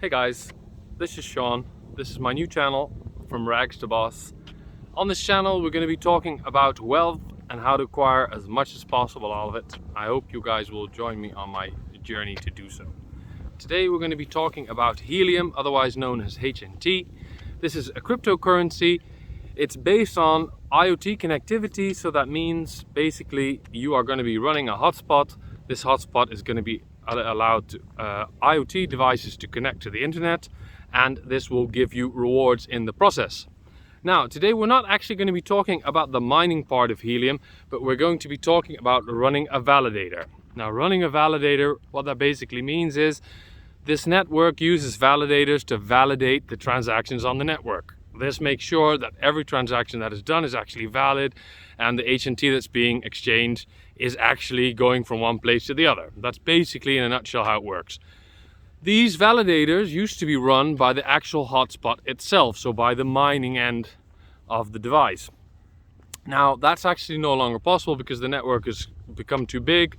Hey guys, this is Sean. This is my new channel, From Rags to Boss. On this channel we're going to be talking about wealth and how to acquire as much as possible out of it. I hope you guys will join me on my journey to do so. Today we're going to be talking about Helium, otherwise known as HNT. This is a cryptocurrency. It's based on IoT connectivity, so that means basically you are going to be running a hotspot. This hotspot is going to be allowed IoT devices to connect to the internet, and this will give you rewards in the process. Now, today we're not actually going to be talking about the mining part of Helium, but we're going to be talking about running a validator. Now, running a validator, what that basically means is this network uses validators to validate the transactions on the network. This makes sure that every transaction that is done is actually valid and the HNT that's being exchanged is actually going from one place to the other. That's basically in a nutshell how it works. These validators used to be run by the actual hotspot itself, so by the mining end of the device. Now that's actually no longer possible because the network has become too big.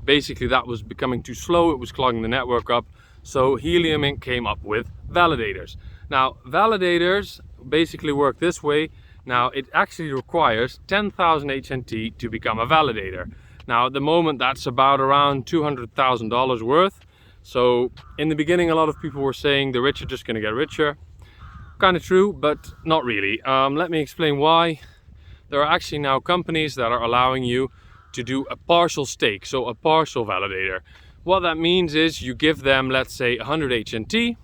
Basically that was becoming too slow, it was clogging the network up. So Helium Inc. came up with validators. Now validators basically work this way. Now it actually requires 10,000 HNT to become a validator. Now at the moment that's about around $200,000 worth. So in the beginning a lot of people were saying the rich are just going to get richer. Kind of true, but not really. Let me explain why. There are actually now companies that are allowing you to do a partial stake, so a partial validator. What that means is you give them, let's say, 100 HNT.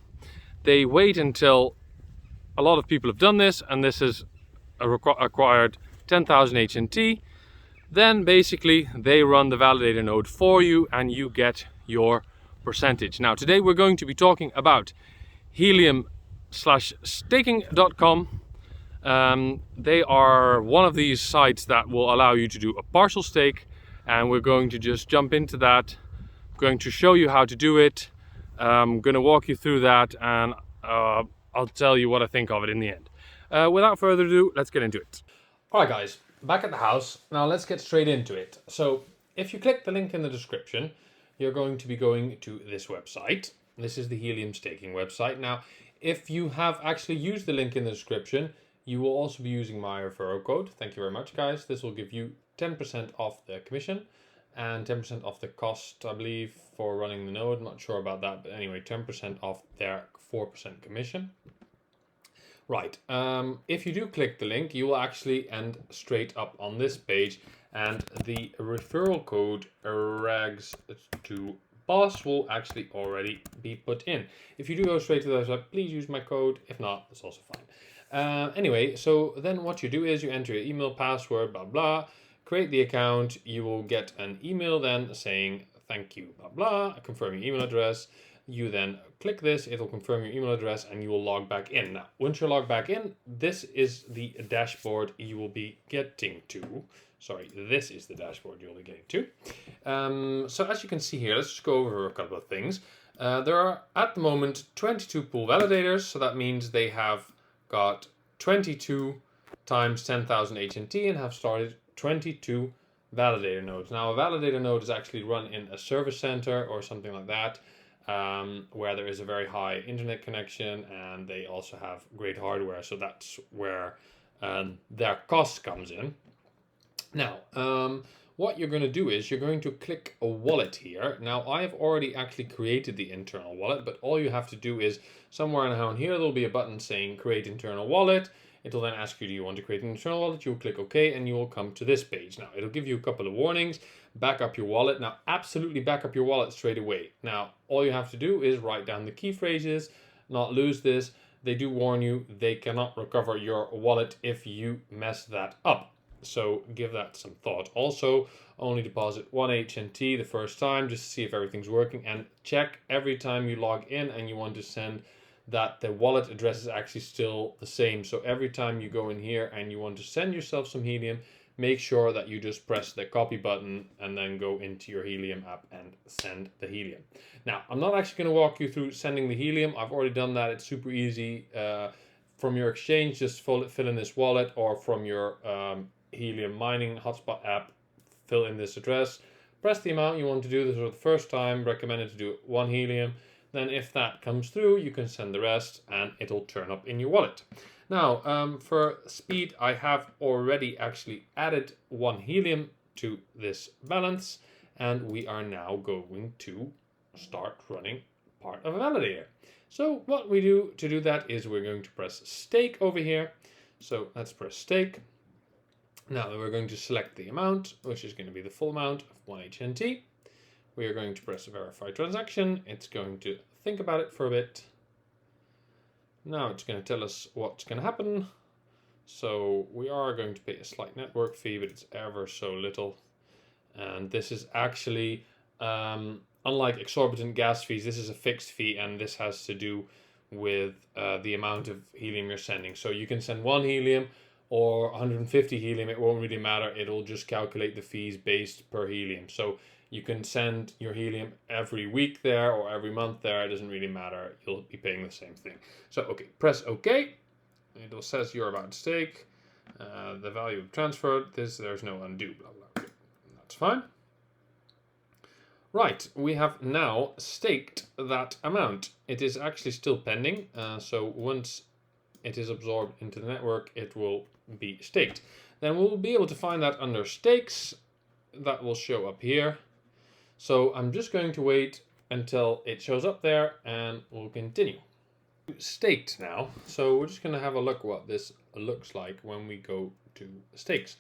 They wait until a lot of people have done this, and this is acquired 10,000 HNT. Then basically they run the validator node for you and you get your percentage. Now today we're going to be talking about helium/staking.com. They are one of these sites that will allow you to do a partial stake, and we're going to just jump into that. I'm going to show you how to do it. I'm going to walk you through that, and I'll tell you what I think of it in the end. Without further ado, let's get into it. Alright guys, back at the house. Now let's get straight into it. So if you click the link in the description, you're going to be going to this website. This is the Helium staking website. Now, if you have actually used the link in the description, you will also be using my referral code. Thank you very much, guys. This will give you 10% off the commission and 10% off the cost, I believe, for running the node. I'm not sure about that, but anyway, 10% off their 4% commission. Right, if you do click the link, you will actually end straight up on this page, and the referral code RAGS2BOSS will actually already be put in. If you do go straight to the website, please use my code. If not, it's also fine. Anyway, so then what you do is you enter your email, password, blah, blah, create the account. You will get an email then saying, thank you, blah, blah, confirm your email address. You then click this, it will confirm your email address and you will log back in. Now, once you're logged back in, this is the dashboard you will be getting to. Sorry, this is the dashboard you'll be getting to. So as you can see here, let's just go over a couple of things. There are at the moment 22 pool validators, so that means they have got 22 times 10,000 HNT and have started 22 validator nodes. Now, a validator node is actually run in a service center or something like that, where there is a very high internet connection and they also have great hardware. So that's where their cost comes in. Now, what you're going to do is you're going to click a wallet here. Now, I've already actually created the internal wallet, but all you have to do is somewhere down here, there'll be a button saying create internal wallet. It'll then ask you, do you want to create an internal wallet? You'll click OK, and you will come to this page. Now, it'll give you a couple of warnings. Back up your wallet. Now, absolutely back up your wallet straight away. Now, all you have to do is write down the key phrases, not lose this. They do warn you they cannot recover your wallet if you mess that up. So give that some thought. Also, only deposit 1 HNT the first time just to see if everything's working, and check every time you log in and you want to send that the wallet address is actually still the same. So every time you go in here and you want to send yourself some Helium, make sure that you just press the copy button and then go into your Helium app and send the Helium. Now, I'm not actually going to walk you through sending the Helium. I've already done that. It's super easy. From your exchange, just fill in this wallet, or from your Helium mining hotspot app, fill in this address. Press the amount you want to do. This for the first time. Recommended to do 1 Helium. then if that comes through, you can send the rest and it'll turn up in your wallet. Now, for speed, I have already actually added 1 helium to this balance, and we are now going to start running part of a validator. So what we do to do that is we're going to press stake over here. So let's press stake. Now we're going to select the amount, which is going to be the full amount of 1 HNT. We are going to press verify transaction. It's going to think about it for a bit. Now it's going to tell us what's going to happen. So we are going to pay a slight network fee, but it's ever so little. And this is actually, unlike exorbitant gas fees, this is a fixed fee, and this has to do with the amount of helium you're sending. So you can send 1 helium or 150 helium, it won't really matter. It'll just calculate the fees based per helium. So you can send your helium every week there or every month there. It doesn't really matter. You'll be paying the same thing. So, okay, press OK. It says you're about to stake. The value transferred. There's no undo. Blah, blah. Okay, that's fine. Right, we have now staked that amount. It is actually still pending. So once it is absorbed into the network, it will be staked. Then we'll be able to find that under stakes. That will show up here. So I'm just going to wait until it shows up there and we'll continue. Staked now. So we're just going to have a look what this looks like when we go to stakes.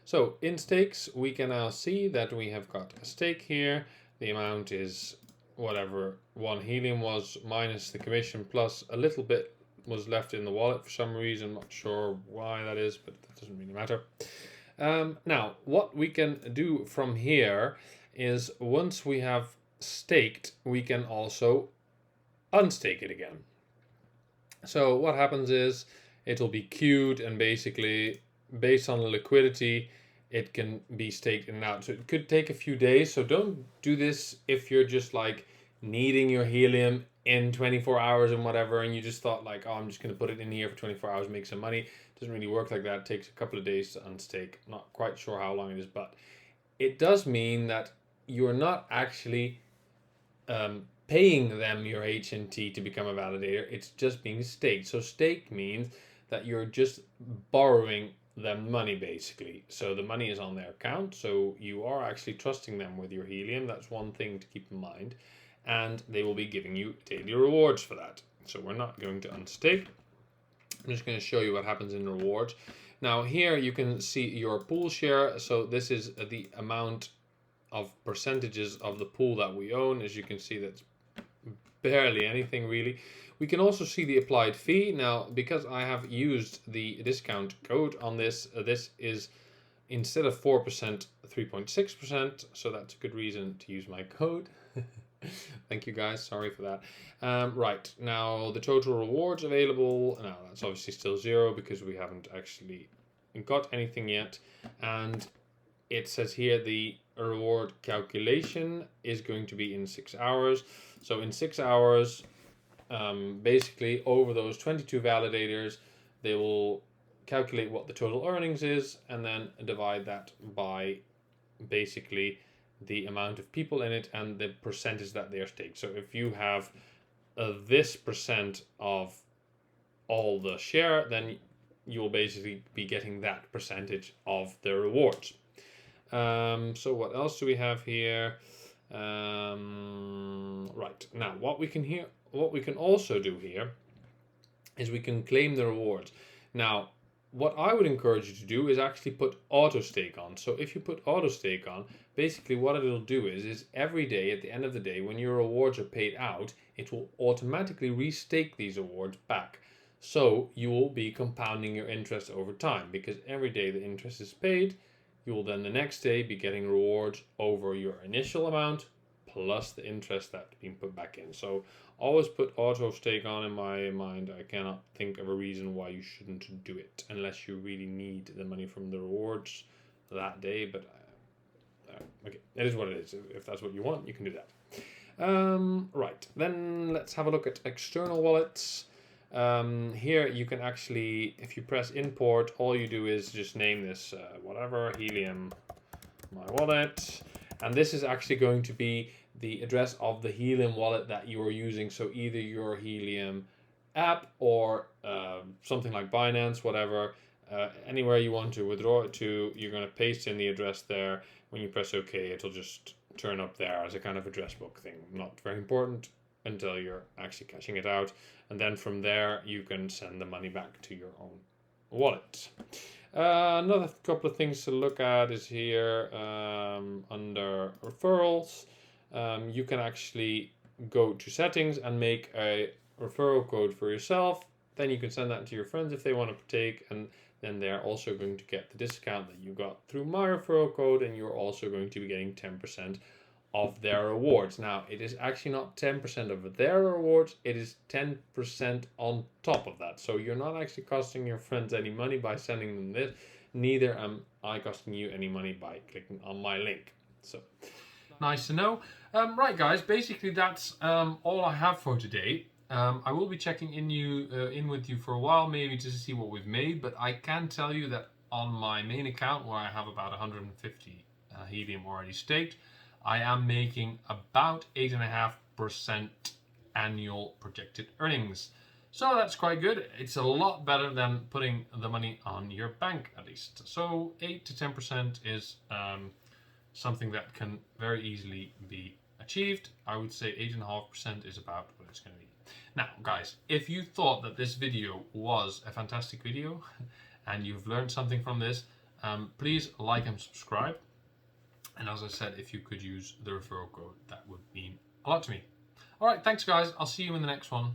So in stakes, we can now see that we have got a stake here. The amount is whatever 1 helium was minus the commission plus a little bit was left in the wallet for some reason. Not sure why that is, but that doesn't really matter. Now, what we can do from here is once we have staked, we can also unstake it again. So what happens is it'll be queued, and basically based on the liquidity, it can be staked in and out. So it could take a few days. So don't do this if you're just like needing your helium in 24 hours and whatever, and you just thought like, oh, I'm just going to put it in here for 24 hours, make some money. It doesn't really work like that. It takes a couple of days to unstake. Not quite sure how long it is, but it does mean that you're not actually paying them your HNT to become a validator. It's just being staked. So stake means that you're just borrowing them money basically. So the money is on their account. So you are actually trusting them with your helium. That's one thing to keep in mind. And they will be giving you daily rewards for that. So we're not going to unstake. I'm just going to show you what happens in rewards. Now here you can see your pool share. So this is the amount of percentages of the pool that we own. As you can see, that's barely anything really. We can also see the applied fee. Now, because I have used the discount code on this, this is instead of 4%, 3.6%. So that's a good reason to use my code. Thank you guys, sorry for that. Right, now the total rewards available, now that's obviously still 0 because we haven't actually got anything yet. And it says here the reward calculation is going to be in 6 hours. So in 6 hours, basically over those 22 validators, they will calculate what the total earnings is and then divide that by basically the amount of people in it and the percentage that they are staked. So if you have this percent of all the share, then you will basically be getting that percentage of the rewards. So what else do we have here? Right, now what we can also do here is we can claim the rewards. Now what I would encourage you to do is actually put auto stake on. So if you put auto stake on, basically what it'll do is every day at the end of the day when your rewards are paid out, it will automatically restake these rewards back. So you will be compounding your interest over time, because every day the interest is paid, you will then the next day be getting rewards over your initial amount plus the interest that's being put back in. So always put auto stake on. In my mind, I cannot think of a reason why you shouldn't do it unless you really need the money from the rewards that day. But okay, it is what it is. If that's what you want, you can do that. Right, then let's have a look at external wallets. Here you can actually, if you press import, all you do is just name this whatever, Helium my wallet, and this is actually going to be the address of the Helium wallet that you are using. So either your Helium app or something like Binance, whatever, anywhere you want to withdraw it to, you're going to paste in the address there. When you press OK, it'll just turn up there as a kind of address book thing. Not very important until you're actually cashing it out. And then from there, you can send the money back to your own wallet. Another couple of things to look at is here under referrals. You can actually go to settings and make a referral code for yourself. Then you can send that to your friends if they want to partake, and then they're also going to get the discount that you got through my referral code, and you're also going to be getting 10% of their rewards. Now, it is actually not 10% of their rewards, it is 10% on top of that. So you're not actually costing your friends any money by sending them this, neither am I costing you any money by clicking on my link. So nice to know. Right guys, basically that's all I have for today. I will be checking in with you for a while, maybe just to see what we've made, but I can tell you that on my main account, where I have about 150 Helium already staked, I am making about 8.5% annual projected earnings. So that's quite good. It's a lot better than putting the money on your bank, at least. So 8 to 10% is something that can very easily be achieved. I would say 8.5% is about what it's going to be. Now, guys, if you thought that this video was a fantastic video and you've learned something from this, please like and subscribe. And as I said, if you could use the referral code, that would mean a lot to me. All right, thanks guys. I'll see you in the next one.